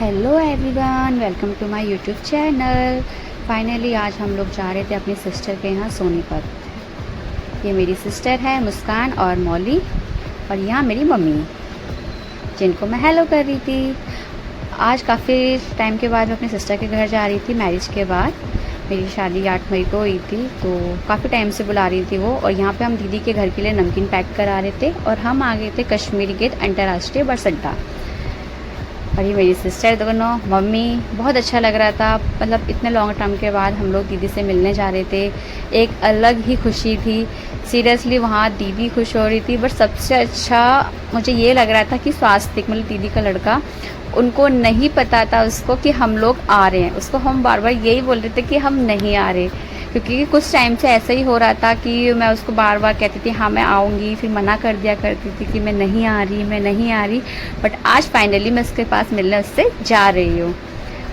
Hello everyone, welcome to my YouTube channel. Finally आज हम लोग जा रहे थे अपनी सिस्टर के यहाँ सोनीपत। ये मेरी सिस्टर है मुस्कान और मौली, और यहाँ मेरी मम्मी जिनको मैं हेलो कर रही थी। आज काफ़ी टाइम के बाद मैं अपनी सिस्टर के घर जा रही थी। मैरिज के बाद मेरी शादी 8 मई को हुई थी, तो काफ़ी टाइम से बुला रही थी वो। और यहाँ पे हम दीदी के घर के लिए नमकीन पैक करा रहे थे, और हम आ गए थे कश्मीरी गेट अंतर्राष्ट्रीय बस अड्डा। और ये मेरी सिस्टर दोनों, मम्मी। बहुत अच्छा लग रहा था, मतलब इतने लॉन्ग टाइम के बाद हम लोग दीदी से मिलने जा रहे थे। एक अलग ही खुशी थी, सीरियसली। वहाँ दीदी खुश हो रही थी, बट सबसे अच्छा मुझे ये लग रहा था कि स्वास्तिक, मतलब दीदी का लड़का, उनको नहीं पता था उसको कि हम लोग आ रहे हैं। उसको हम बार बार यही बोल रहे थे कि हम नहीं आ रहे, क्योंकि कुछ टाइम से ऐसा ही हो रहा था कि मैं उसको बार बार कहती थी हाँ मैं आऊँगी, फिर मना कर दिया करती थी कि मैं नहीं आ रही। बट आज फाइनली मैं उसके पास मिलने उससे जा रही हूँ।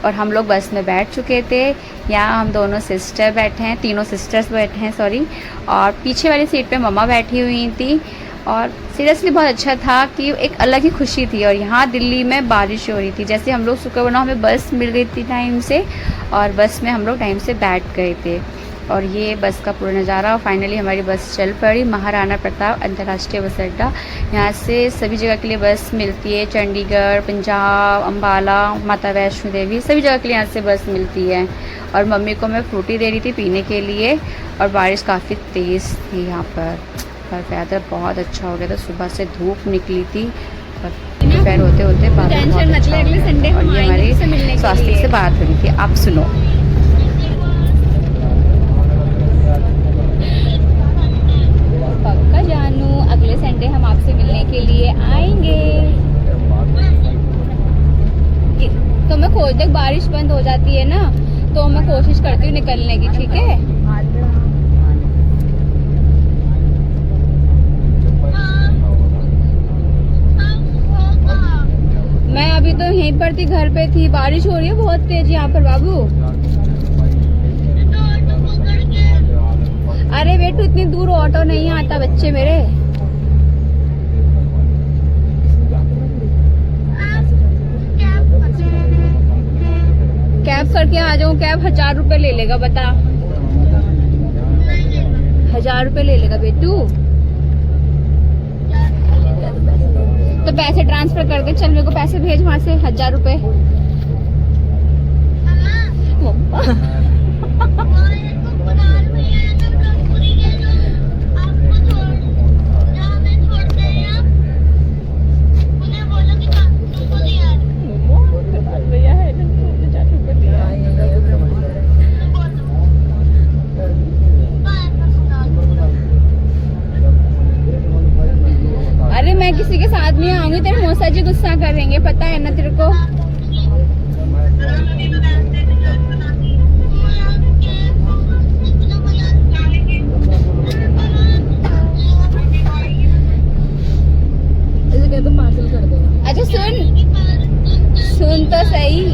और हम लोग बस में बैठ चुके थे। यहाँ हम दोनों सिस्टर बैठे हैं, तीनों सिस्टर्स बैठे हैं सॉरी। और पीछे वाली सीट पे मम्मा बैठी हुई थी। और सीरियसली बहुत अच्छा था कि एक अलग ही खुशी थी। और यहाँ दिल्ली में बारिश हो रही थी। जैसे हम लोग शुक्र बना हमें बस मिल गई थी टाइम से, और बस में हम लोग टाइम से बैठ गए थे। और ये बस का पूरा नज़ारा। फाइनली हमारी बस चल पड़ी, महाराणा प्रताप अंतर्राष्ट्रीय बस अड्डा। यहाँ से सभी जगह के लिए बस मिलती है, चंडीगढ़, पंजाब, अम्बाला, माता वैष्णो देवी, सभी जगह के लिए यहाँ से बस मिलती है। और मम्मी को मैं फ्रूटी दे रही थी पीने के लिए। और बारिश काफ़ी तेज़ थी यहाँ पर वेदर बहुत अच्छा हो गया था। सुबह से धूप निकली थी और दोपहर होते होते बादल बहुत अच्छा हो गया। और ये हमारी स्वास्थ्य से बात हो रही थी, आप सुनो। पक्का जानू, अगले संडे हम आपसे मिलने के लिए आएंगे। तो मैं खोज तक बारिश बंद हो जाती है ना, तो मैं कोशिश करती हूँ निकलने की, ठीक है? मैं अभी तो यहीं पर थी, घर पे थी। बारिश हो रही है बहुत तेज यहाँ पर बाबू। अरे बेटू, इतनी दूर ऑटो नहीं आता बच्चे मेरे। कैब करके आ जाऊँ? कैब 1000 रुपए ले लेगा, बता। 1000 रुपए ले लेगा बेटू। तो पैसे ट्रांसफर करके चल, मेरे को पैसे भेज वहाँ से 1000 रुपए। अरे मैं किसी के साथ नहीं आऊंगी, तेरे मौसा जी गुस्सा करेंगे, पता है ना तेरे को। तो पार्सल कर दे। अच्छा सुन तो सही,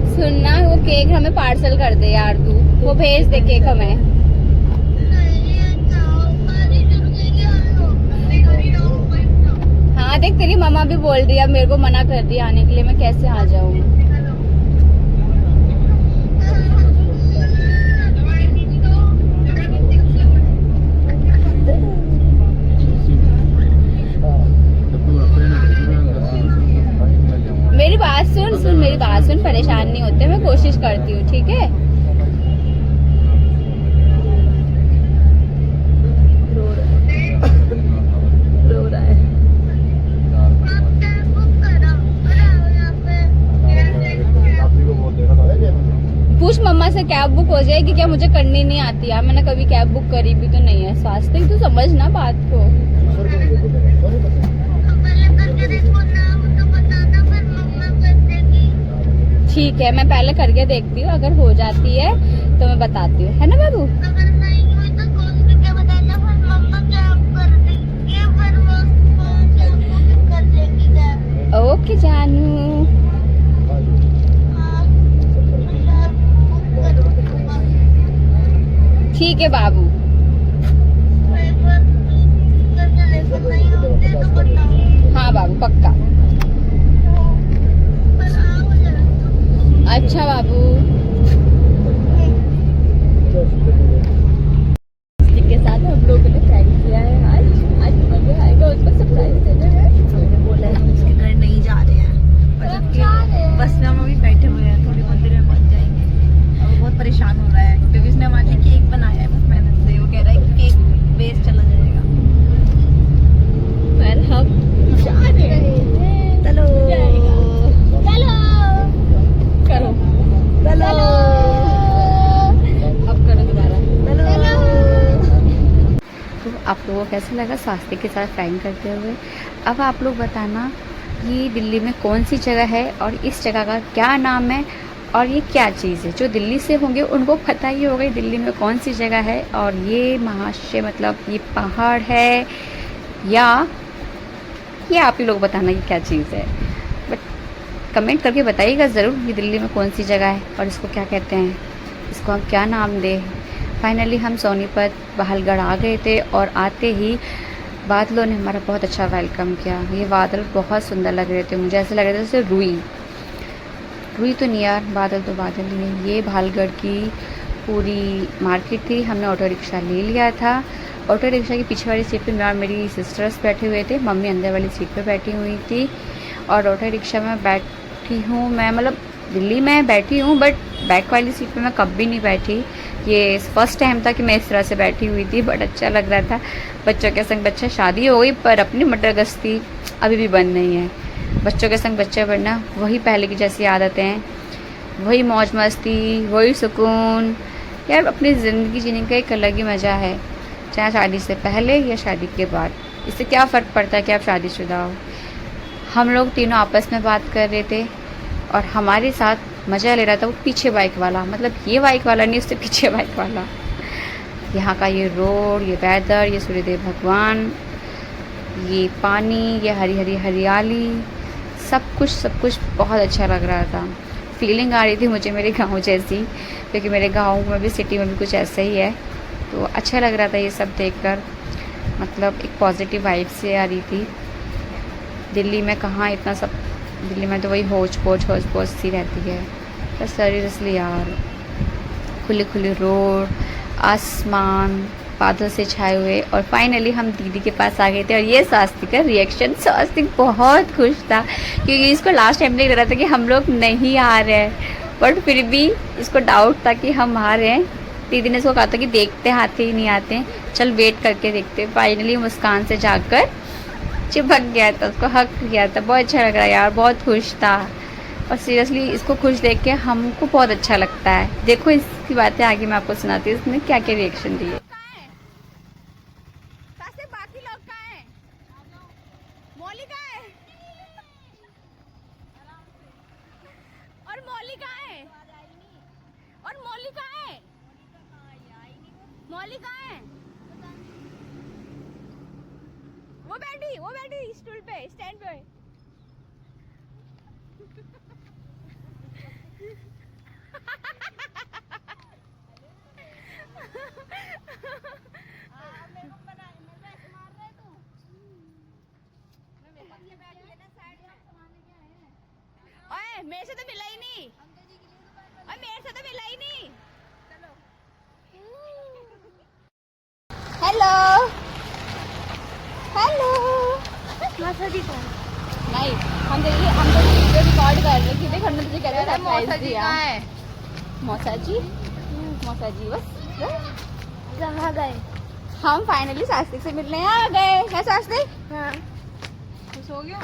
सुनना, वो केक हमें पार्सल कर दे यार, तू वो भेज दे केक हमें। हाँ देख, तेरी मम्मा भी बोल रही है, अब मेरे को मना कर दिया आने के लिए, मैं कैसे आ जाऊँ? मेरी बात सुन, परेशान नहीं होते, मैं कोशिश करती हूँ, ठीक है? रो रहा है। पूछ मम्मा से कैब बुक हो जाएगी क्या? मुझे करनी नहीं आती यार, मैंने कभी कैब बुक करी भी तो नहीं है। स्वास्थ्य तू समझ ना बात को। ठीक है, मैं पहले करके देखती हूँ, अगर हो जाती है तो मैं बताती हूँ, है ना बाबू? ओके जानू। ठीक है बाबू। हाँ बाबू, पक्का। कैसा लगा स्वास्तिक के साथ फ्राइंग करते हुए। अब आप लोग बताना ये दिल्ली में कौन सी जगह है और इस जगह का क्या नाम है और ये क्या चीज़ है। जो दिल्ली से होंगे उनको पता ही होगा दिल्ली में कौन सी जगह है और ये महाशय मतलब ये पहाड़ है या ये आप ही लोग बताना ये क्या चीज़ है। बट कमेंट करके बताइएगा ज़रूर ये दिल्ली में कौन सी जगह है और इसको क्या कहते हैं, इसको हम क्या नाम दें। फाइनली हम सोनीपत बहालगढ़ आ गए थे और आते ही बादलों ने हमारा बहुत अच्छा वेलकम किया। ये बादल बहुत सुंदर लग रहे थे, मुझे ऐसे लग रहा था जैसे रुई तो नहीं यार, बादल तो बादल ही है। ये बहालगढ़ की पूरी मार्केट थी। हमने ऑटो रिक्शा ले लिया था। ऑटो रिक्शा की पीछे वाली सीट पे मैं और मेरी सिस्टर्स बैठे हुए थे, मम्मी अंदर वाली सीट पे बैठी हुई थी। और ऑटो रिक्शा में बैठी हूँ मैं, मतलब दिल्ली में बैठी हूँ बट बैक वाली सीट पे मैं कभी भी नहीं बैठी। ये फर्स्ट टाइम था कि मैं इस तरह से बैठी हुई थी, बट अच्छा लग रहा था। बच्चों के संग बच्चा, शादी हो गई पर अपनी मटर गश्ती अभी भी बंद नहीं है। बच्चों के संग बच्चे बनना वही पहले की जैसी आदतें हैं, वही मौज मस्ती, वही सुकून। यार अपनी ज़िंदगी जीने का एक अलग ही मज़ा है, चाहे शादी से पहले या शादी के बाद। इससे क्या फ़र्क पड़ता है कि आप शादीशुदा हो। हम लोग तीनों आपस में बात कर रहे थे और हमारे साथ मज़ा ले रहा था वो पीछे बाइक वाला, मतलब ये बाइक वाला नहीं, उससे पीछे बाइक वाला। यहाँ का ये रोड, ये वेदर, ये सूर्यदेव भगवान, ये पानी, ये हरी हरी हरियाली, सब कुछ बहुत अच्छा लग रहा था। फीलिंग आ रही थी मुझे मेरे गांव जैसी, क्योंकि मेरे गांव में भी सिटी में भी कुछ ऐसा ही है। तो अच्छा लग रहा था ये सब देखकर, मतलब एक पॉजिटिव वाइब से आ रही थी। दिल्ली में कहाँ इतना सब, दिल्ली में तो वही होच पोच सी रहती है। बस सीरियसली यार, खुली खुली रोड, आसमान बादल से छाए हुए। और फाइनली हम दीदी के पास आ गए थे और ये स्वास्तिक का रिएक्शन, स्वास्तिक बहुत खुश था क्योंकि इसको लास्ट टाइम लग रहा था कि हम लोग नहीं आ रहे हैं, बट फिर भी इसको डाउट था कि हम आ रहे हैं। दीदी ने इसको कहा था कि देखते आते ही नहीं आते हैं, चल वेट करके देखते। फाइनली मुस्कान से जाकर चिपक गया था, उसको हक किया था। बहुत अच्छा लग रहा है यार, बहुत खुश था। और सीरियसली इसको खुश देख के हमको बहुत अच्छा लगता है। देखो इसकी बातें आगे मैं आपको सुनाती हूँ इसने क्या क्या रिएक्शन दिए। बाकी लोग कहाँ हैं? मौली कहाँ है? और मौली कहाँ है? और मौली कहाँ है? मौली कहाँ है? वो बैठी स्टूल पे, स्टैंड पे। ओए मेरे से तो मिला ही नहीं, और मेरे से तो मिला ही नहीं। हेलो हेलो, नहीं हम तो वीडियो रिकॉर्ड कर रहे थे। देख हमने तुझे कह रहा था मौसा जी कहाँ है? मौसा जी बस कहाँ गए? हम फाइनली स्वास्तिक से मिलने आ गए हैं। स्वास्तिक हाँ खुश हो गया,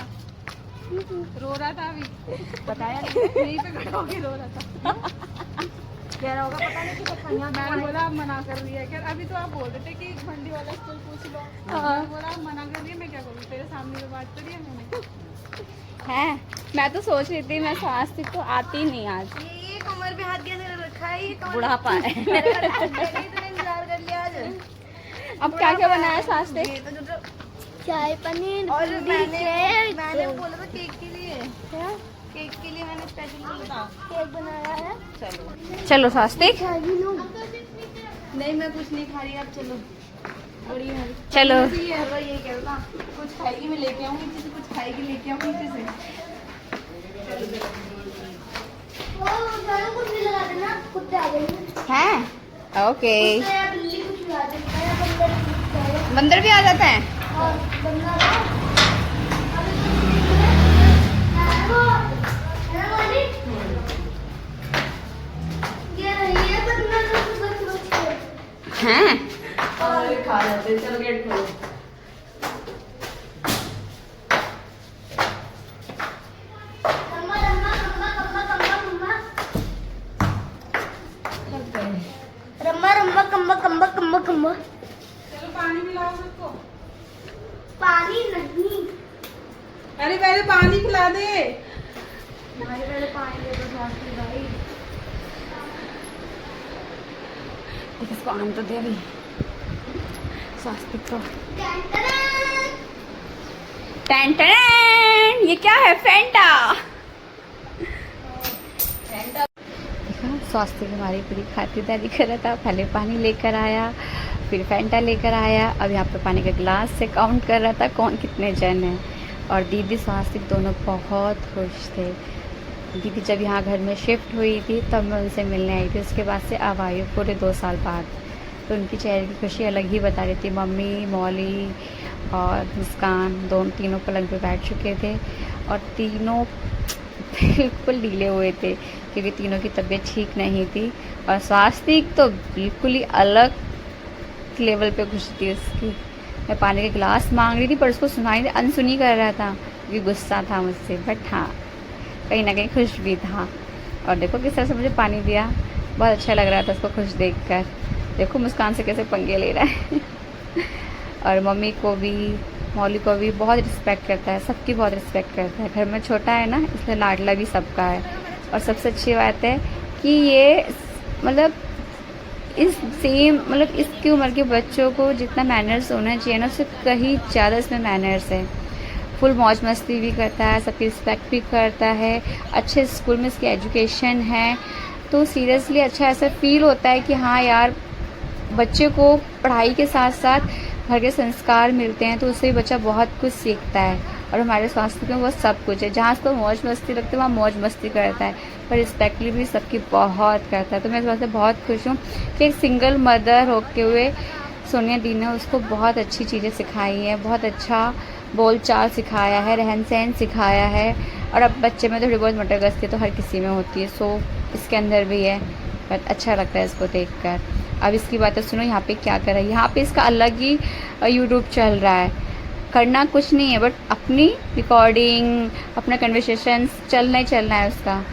रो रहा था अभी, बताया नहीं पे खड़ा होके रो रहा था। कह रहा होगा पता नहीं कि मैंने बोला आप मना कर रही है क्या? अभी तो आप बोल रहे थे कि मंडी वाला स्कूल पूछ लो, बोला आप मना कर रही है, मैं क्या करूँ, तेरे सामने तो बात करी है मैंने। है मैं तो सोच रही थी मैं स्वास्तिक तो आती नहीं आज, ये कमर पे हाथ कैसे रखा है, ये बुढ़ापा है। इंतजार कर लिया आज। अब क्या क्या बनाया स्वास्तिक? चाय पनीर और मैंने बोला था केक के लिए, केक के लिए मैंने स्पेशल बोला केक बनाया है। चलो स्वास्तिक, नहीं मैं कुछ नहीं खा रही, अब चलो। चलो ये कह रहा कुछ खाएगी मैं लेके आऊंगी, किसी कुछ खाएगी लेके आऊंगी नीचे से। कुछ भी लगा देना, कुत्ते आ जाएंगे। हैं ओके, बिल्ली कुछ लगा देना, बंदर भी आ जाते हैं। हैं खा जाते, चलो गेट खोलो। रम्मा रम्मा कम्बा कम्बा कम्बा कम्बा। चलो पानी मिलाओ सबको। ला दे। हमारे पहले पानी दे दो स्वास्तिक भाई। इसको आम तो दे अभी स्वास्तिक को। टैन टैन, ये क्या है? फैंटा। देखा स्वास्तिक हमारी पूरी खातिरदारी कर रहा था। पहले पानी लेकर आया, फिर फैंटा लेकर आया, अब यहाँ पे पानी के गिलास से काउंट कर रहा था कौन कितने जन हैं। और दीदी स्वास्तिक दोनों बहुत खुश थे। दीदी जब यहाँ घर में शिफ्ट हुई थी तब मैं उनसे मिलने आई थी, उसके बाद से अब आई हूँ पूरे 2 साल बाद। तो उनकी चेहरे की खुशी अलग ही बता रही थी। मम्मी, मौली और मुस्कान तीनों पलंग पे बैठ चुके थे और तीनों बिल्कुल ढीले हुए थे क्योंकि तीनों की तबीयत ठीक नहीं थी। और स्वास्तिक तो बिल्कुल ही अलग लेवल पे खुश थी उसकी। मैं पानी के गिलास मांग रही थी पर उसको सुनाई नहीं, अनसुनी कर रहा था क्योंकि गुस्सा था मुझसे। बट हाँ, कहीं ना कहीं खुश भी था। और देखो किस तरह से मुझे पानी दिया, बहुत अच्छा लग रहा था उसको खुश देखकर। देखो मुस्कान से कैसे पंगे ले रहा है। और मम्मी को भी, मौली को भी बहुत रिस्पेक्ट करता है, सबकी बहुत रिस्पेक्ट करता है। घर में छोटा है ना, इसलिए लाडला भी सबका है। और सबसे अच्छी बात है कि ये मतलब इसकी उम्र के बच्चों को जितना मैनर्स होना चाहिए ना, उससे कहीं ज़्यादा इसमें मैनर्स है। फुल मौज मस्ती भी करता है, सबकी रिस्पेक्ट भी करता है। अच्छे स्कूल में इसकी एजुकेशन है, तो सीरियसली अच्छा ऐसा फील होता है कि हाँ यार, बच्चे को पढ़ाई के साथ साथ घर के संस्कार मिलते हैं तो उससे भी बच्चा बहुत कुछ सीखता है। और हमारे स्वास्थ्य में वो सब कुछ है। जहाँ उसको मौज मस्ती लगती है वहाँ मौज मस्ती करता है, पर रिस्पेक्टली भी सबकी बहुत करता है। तो मैं इस बात से बहुत खुश हूँ कि एक सिंगल मदर होते हुए सोनिया दी ने उसको बहुत अच्छी चीज़ें सिखाई हैं, बहुत अच्छा बोल चाल सिखाया है, रहन सहन सिखाया है। और अब बच्चे में थोड़ी बहुत मटरगस्ती तो हर किसी में होती है, सो इसके अंदर भी है, बट अच्छा लगता है इसको देखकर। अब इसकी बातें सुनो, यहाँ पे क्या कर रहा है। यहाँ पे इसका अलग ही यूट्यूब चल रहा है। करना कुछ नहीं है, बट अपनी रिकॉर्डिंग, अपना कन्वर्सेशन चलना ही चलना है उसका।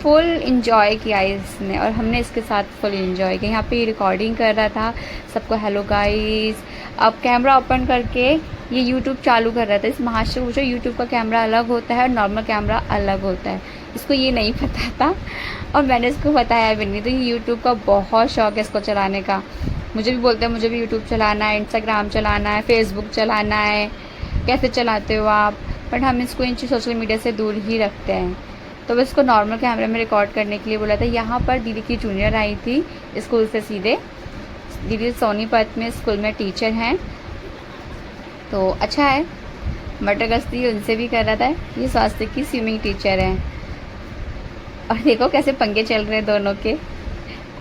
फुल इंजॉय किया इसने और हमने इसके साथ फुल इंजॉय किया। यहाँ पे रिकॉर्डिंग कर रहा था, सबको हेलो गाइस। अब कैमरा ओपन करके ये यूट्यूब चालू कर रहा था। इस महाशय को पूछो, यूट्यूब का कैमरा अलग होता है और नॉर्मल कैमरा अलग होता है। इसको ये नहीं पता था और मैंने इसको बताया भी नहीं। तो ये यूट्यूब का बहुत शौक है इसको चलाने का। मुझे भी बोलते हैं मुझे भी यूट्यूब चलाना है, इंस्टाग्राम चलाना है, फेसबुक चलाना है, कैसे चलाते हो आप। बट हम इसको इन सोशल मीडिया से दूर ही रखते हैं। तो बस इसको नॉर्मल कैमरे में रिकॉर्ड करने के लिए बोला था। यहाँ पर दीदी की जूनियर आई थी स्कूल से सीधे। दीदी सोनीपत में स्कूल में टीचर हैं, तो अच्छा है। मटर गश्ती उनसे भी कर रहा था। ये स्वास्थ्य की स्विमिंग टीचर हैं और देखो कैसे पंगे चल रहे हैं दोनों के।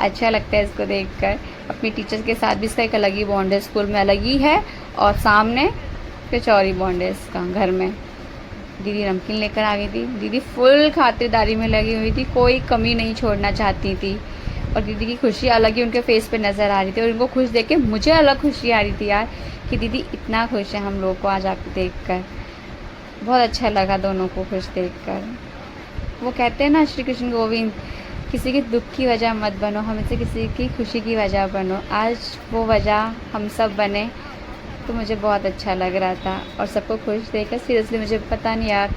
अच्छा लगता है इसको देखकर। अपनी टीचर्स के साथ भी इसका एक अलग ही बॉन्ड है, स्कूल में अलग ही है और सामने कुछ और ही बॉन्ड है इसका घर में। दीदी नमकीन लेकर आ गई थी। दीदी फुल खातिरदारी में लगी हुई थी, कोई कमी नहीं छोड़ना चाहती थी। और दीदी की खुशी अलग ही उनके फेस पे नज़र आ रही थी और उनको खुश देख के मुझे अलग खुशी आ रही थी यार कि दीदी इतना खुश है हम लोग को आज आपको देखकर। बहुत अच्छा लगा दोनों को खुश देखकर। वो कहते हैं ना श्री कृष्ण गोविंद, किसी के दुख की वजह मत बनो, हमेशा किसी की खुशी की वजह बनो। आज वो वजह हम सब बने, तो मुझे बहुत अच्छा लग रहा था। और सबको खुश देखकर सीरियसली मुझे पता नहीं यार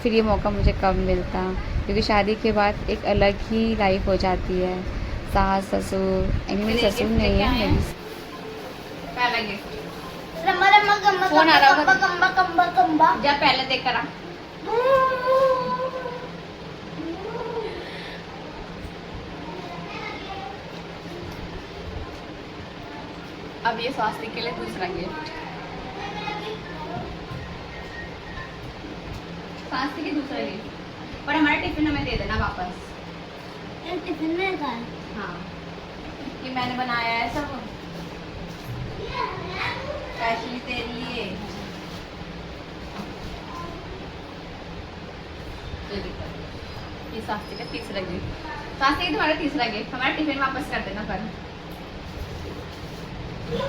फिर ये मौका मुझे कब मिलता, क्योंकि शादी के बाद एक अलग ही लाइफ हो जाती है। सास ससुर, मेरी ससुर नहीं है, मेरी फोन आ रहा होगा, जा पहले देख कर आ। अब ये स्वास्थ्य के लिए दूसरा गिफ्ट, स्वास्थ्य के दूसरा गिफ्ट। और हमारा टिफिन हमें दे देना वापस। टिफिन में का? हाँ, ये मैंने बनाया है सब स्पेशली तेरे लिए। ये स्वास्थ्य का तीसरा गिफ्ट। स्वास्थ्य का तुम्हारा तीसरा गिफ्ट, हमारा टिफिन वापस कर देना पर। बहुत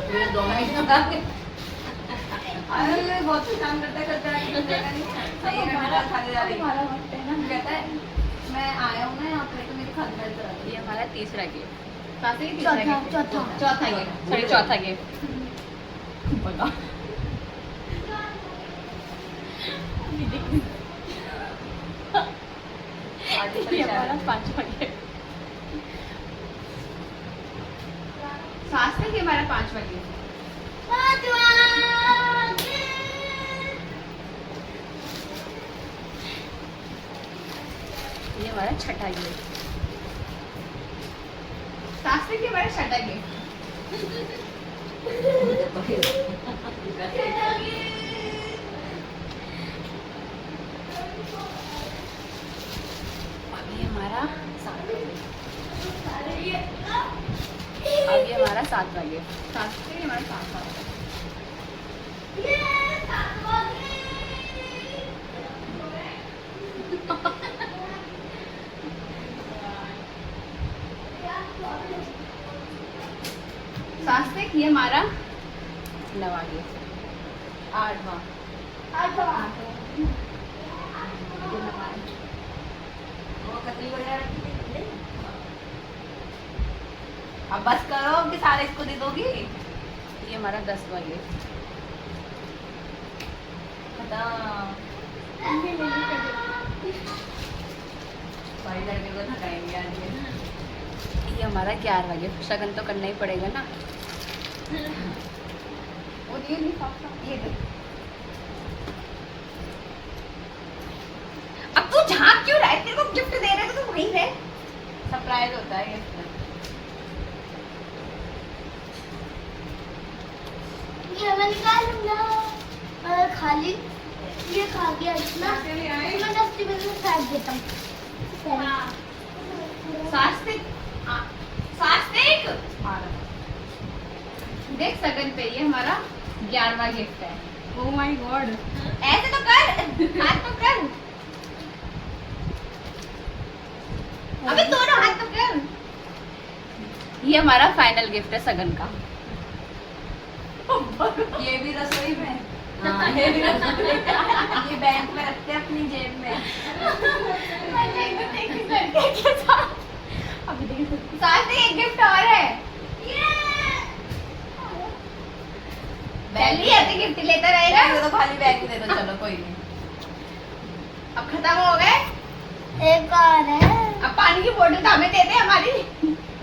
काम करता है। मैं आया हूँ ना यहाँ पे तो मेरी खातिरदारी करा दो। ये हमारा तीसरा गिफ्ट, चौथा गिफ्ट, सॉरी चौथा गिफ्ट। बोलो हमारा 5वां गिफ्ट। स्वास्थ्य ये हमारा 5वां गिफ्ट। ये हमारा 6ठा गिफ्ट। स्वास्थ्य के हमारा 6ठा गिफ्ट। अभी हमारा 7वां गिफ्ट। अब ये हमारा 7वां गिफ्ट। स्वास्थ्य के हमारा 7वां गिफ्ट। स्वास्थ्य ये हमारा 9वां गिफ्ट। 8वां। अब बस करो कि सारे इसको दे दोगी। ये हमारा 10वां गिफ्ट। भाई लड़के को थकाएंगे आज ये हमारा 11वां गिफ्ट। शगन तो करना ही पड़ेगा ना। और ये दे। अब तू झांक क्यों रहा है? तेरे को गिफ्ट दे रहे तो तू वहीं रहे। सरप्राइज होता है गिफ्ट। ये मैं निकालूंगा खाली ये खा गया इतना मैं डस्टबिन में फेंक देता हूँ। स्वास्तिक देख सगन पे ये हमारा 11वां गिफ्ट है। ओह माय गॉड, ऐसे तो कर, हाथ तो कर। अबे दोनों हाथ तो कर। ये हमारा फाइनल गिफ्ट है सगन का। ये भी रसोई में। हाँ, ये भी रसोई में। ये बैंक में रखते हैं अपनी जेब में। अभी देखो साथ में एक गिफ्ट और है। पहले ऐसे गिफ्ट लेता रहेगा तो खाली बैग दे दो, चलो कोई नहीं। अब खत्म हो गए। एक और है। अब पानी की बोतल तो हमें दे दे हमारी।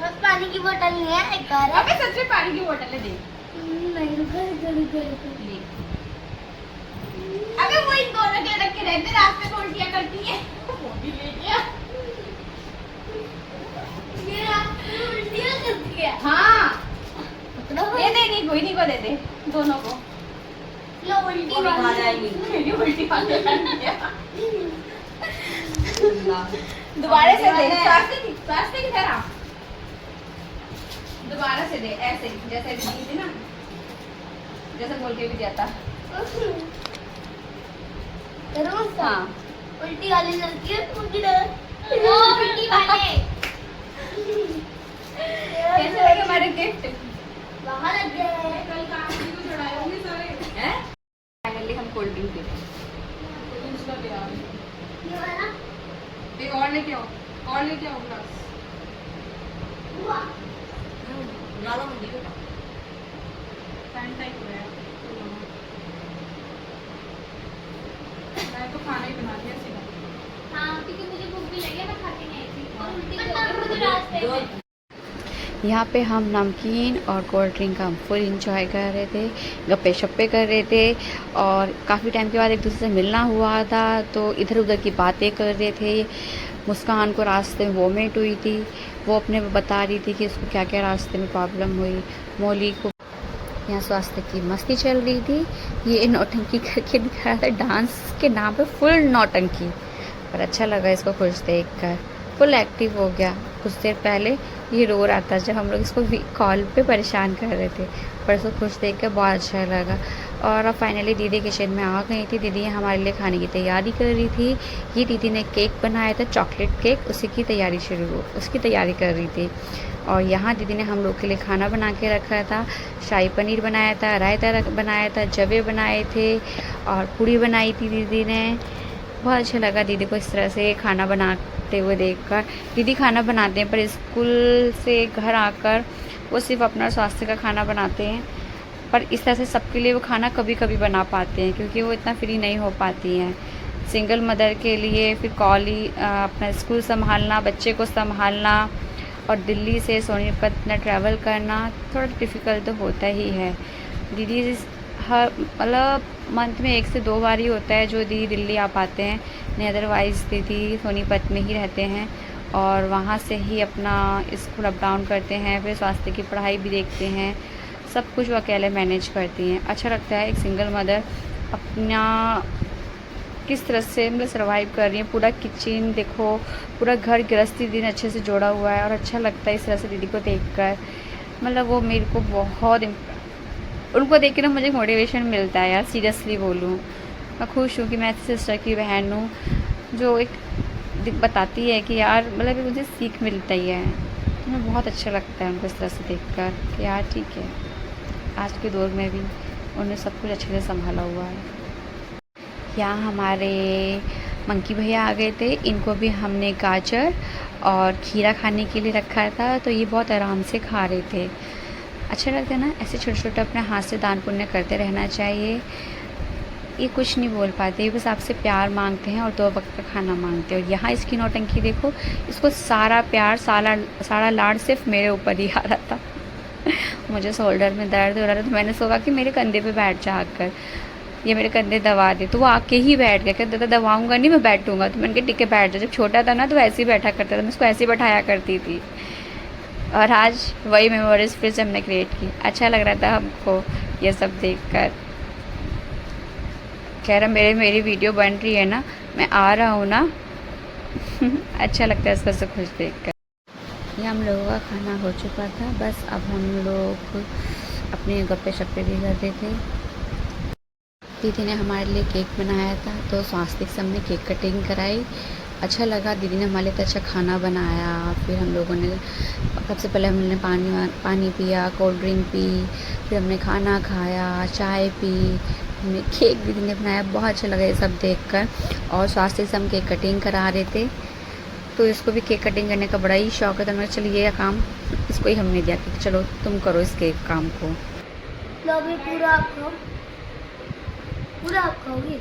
बस पानी की बोतल नहीं है, एक और है। अबे सच में पानी की बोतल है, दे। नहीं रुको। ले। अबे वो इन दोनों के रख के रहते रास्ते में उल्टियां करती है। वो भी ले गया। ये रास्ते में उल्टियां करती है। हाँ ये देगी, कोई नहीं को दे दे दोनों को। लो उल्टी वो भी खा जाएगी। मेरी उल्टी वाले कर दिया। दोबारा से दे। स्वास्थ्य की तरह दोबारा से दे, ऐसे जैसे दी थी ना, जैसे बोल के भी दिया था। हाँ उल्टी वाली लड़की है उनकी तरह। वो उल्टी वाले कैसे लगे हमारे गिफ्ट? वहाँ लग गया है। कल काम की तो चढ़ाए होंगे सारे। हैं? फाइनली हम कोल्ड ड्रिंक पी रहे दूसरा ले आओ। ये वाला एक और लेके आओ, और लेके आओ ग्लास। हुआ। डालो मुझे बेटा। सैनिटाइज हो गया। मैं तो खाना ही बना दिया सीधा। हाँ क्योंकि मुझे भूख भी लगी है, मैं खा के नहीं आई थी और उल्टी मुझे रास्ते में। यहाँ पे हम नमकीन और कोल्ड ड्रिंक का फुल इंजॉय कर रहे थे, गप्पे शप्पे कर रहे थे और काफ़ी टाइम के बाद एक दूसरे से मिलना हुआ था तो इधर उधर की बातें कर रहे थे। मुस्कान को रास्ते में वोमिट हुई थी, वो अपने में बता रही थी कि उसको क्या क्या रास्ते में प्रॉब्लम हुई। मौली को यहाँ स्वास्थ्य की मस्ती चल रही थी। ये नौटंकी करके दिखा रहा था, डांस के नाम पे फुल नौटंकी, पर अच्छा लगा इसको खुश देख कर। फुल एक्टिव हो गया। कुछ देर पहले ये रो रहा था जब हम लोग इसको कॉल पे परेशान कर रहे थे, पर इसको खुश देख कर बहुत अच्छा लगा। और अब फाइनली दीदी किचन में आ गई थी। दीदी हमारे लिए खाने की तैयारी कर रही थी। ये दीदी ने केक बनाया था, चॉकलेट केक, उसकी तैयारी कर रही थी। और यहाँ दीदी ने हम लोग के लिए खाना बना के रखा था। शाही पनीर बनाया था, रायता बनाया था, जवे बनाए थे और पूड़ी बनाई थी दीदी ने। बहुत अच्छा लगा दीदी को इस तरह से खाना बनाते हुए देखकर। दीदी खाना बनाते हैं पर स्कूल से घर आकर वो सिर्फ अपना स्वास्थ्य का खाना बनाते हैं, पर इस तरह से सबके लिए वो खाना कभी कभी बना पाते हैं क्योंकि वो इतना फ्री नहीं हो पाती हैं। सिंगल मदर के लिए फिर अपना स्कूल संभालना, बच्चे को संभालना और दिल्ली से सोनीपत इतना ट्रैवल करना थोड़ा डिफ़िकल्ट तो होता ही है। दीदी हर मतलब मंथ में 1 से 2 बार ही होता है जो दीदी दिल्ली आ पाते हैं, नहीं अदरवाइज़ दीदी सोनीपत में ही रहते हैं और वहाँ से ही अपना स्कूल अप डाउन करते हैं, फिर स्वास्थ्य की पढ़ाई भी देखते हैं, सब कुछ वो अकेले मैनेज करती हैं। अच्छा लगता है एक सिंगल मदर अपना किस तरह से मतलब सर्वाइव कर रही है। पूरा किचन देखो, पूरा घर गृहस्थी दिन अच्छे से जोड़ा हुआ है और अच्छा लगता है इस तरह से दीदी को देखकर। मतलब वो मेरे को बहुत उनको देख के ना मुझे मोटिवेशन मिलता है यार, सीरियसली बोलूँ। मैं खुश हूँ कि मैं सिस्टर की बहन हूँ जो एक बताती है कि यार मतलब मुझे सीख मिलता ही है। तो मुझे बहुत अच्छा लगता है उनको इस तरह से देखकर कि यार ठीक है, आज के दौर में भी उन्होंने सब कुछ अच्छे से संभाला हुआ है। यहाँ हमारे मंकी भैया आ गए थे, इनको भी हमने गाजर और खीरा खाने के लिए रखा था, तो ये बहुत आराम से खा रहे थे। अच्छा लगता है ना, ऐसे छोटे छोटे अपने हाथ से दान पुण्य करते रहना चाहिए। ये कुछ नहीं बोल पाते, ये बस आपसे प्यार मांगते हैं और 2 वक्त का खाना मांगते हैं। और यहाँ इसकी नौटंकी देखो, इसको सारा प्यार सारा लाड सिर्फ मेरे ऊपर ही आ रहा था। मुझे शोल्डर में दर्द हो रहा था तो मैंने सोचा कि मेरे कंधे पे बैठ जा आकर, ये मेरे कंधे दबा दे। तो वो आके ही बैठ गया, कहता था दबाऊंगा नहीं, मैं बैठूंगा। तो मैंने कहा ठीक है बैठ जा। जब छोटा था ना तो ऐसे ही बैठा करता था, मैं उसको ऐसे ही बैठाया करती थी। और आज वही मेमोरीज फिर से हमने क्रिएट की। अच्छा लग रहा था हमको ये सब देखकर। कह रहा मेरी वीडियो बन रही है ना, मैं आ रहा हूँ ना। अच्छा लगता है इसको सब कुछ देखकर। ये हम लोगों का खाना हो चुका था, बस अब हम लोग अपने गप्पे शप्पे भी कर रहे थे। दीदी ने हमारे लिए केक बनाया था तो स्वास्तिक से हमने केक कटिंग कराई। अच्छा लगा, दीदी ने हमारे लिए तो अच्छा खाना बनाया। फिर हम लोगों ने सबसे पहले हमने पानी पिया, कोल्ड ड्रिंक पी, फिर हमने खाना खाया, चाय पी, हमने केक दीदी ने बनाया। बहुत अच्छा लगा ये सब देखकर। और स्वास्तिक से हम केक कटिंग करा रहे थे, तो इसको भी केक कटिंग करने का बड़ा ही शौक है। तो मैंने चलिए ये काम इसको ही हमने दिया कि चलो तुम करो इस केक काम को। पूरा आप खाओगे?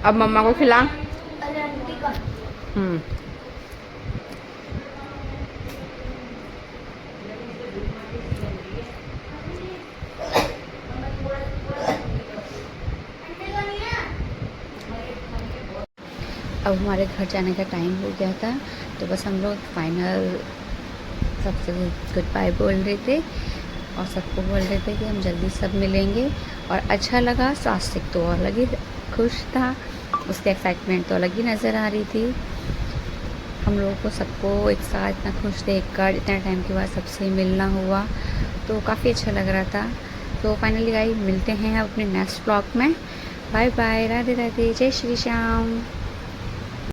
अब मम्मा को खिला। अरे आंटी का अब हमारे घर जाने का टाइम हो गया था, तो बस हम लोग फाइनल सबसे गुड बाय बोल रहे थे और सबको बोल रहे थे कि हम जल्दी सब मिलेंगे। और अच्छा लगा, स्वास्तिक तो अलग ही खुश था, उसकी एक्साइटमेंट तो अलग ही नज़र आ रही थी। हम लोगों को सबको एक साथ इतना खुश देखकर, इतना टाइम के बाद सबसे मिलना हुआ तो काफ़ी अच्छा लग रहा था। तो फाइनली गाइस मिलते हैं अपने नेक्स्ट ब्लॉग में। बाय बाय, राधे राधे, जय श्री श्याम।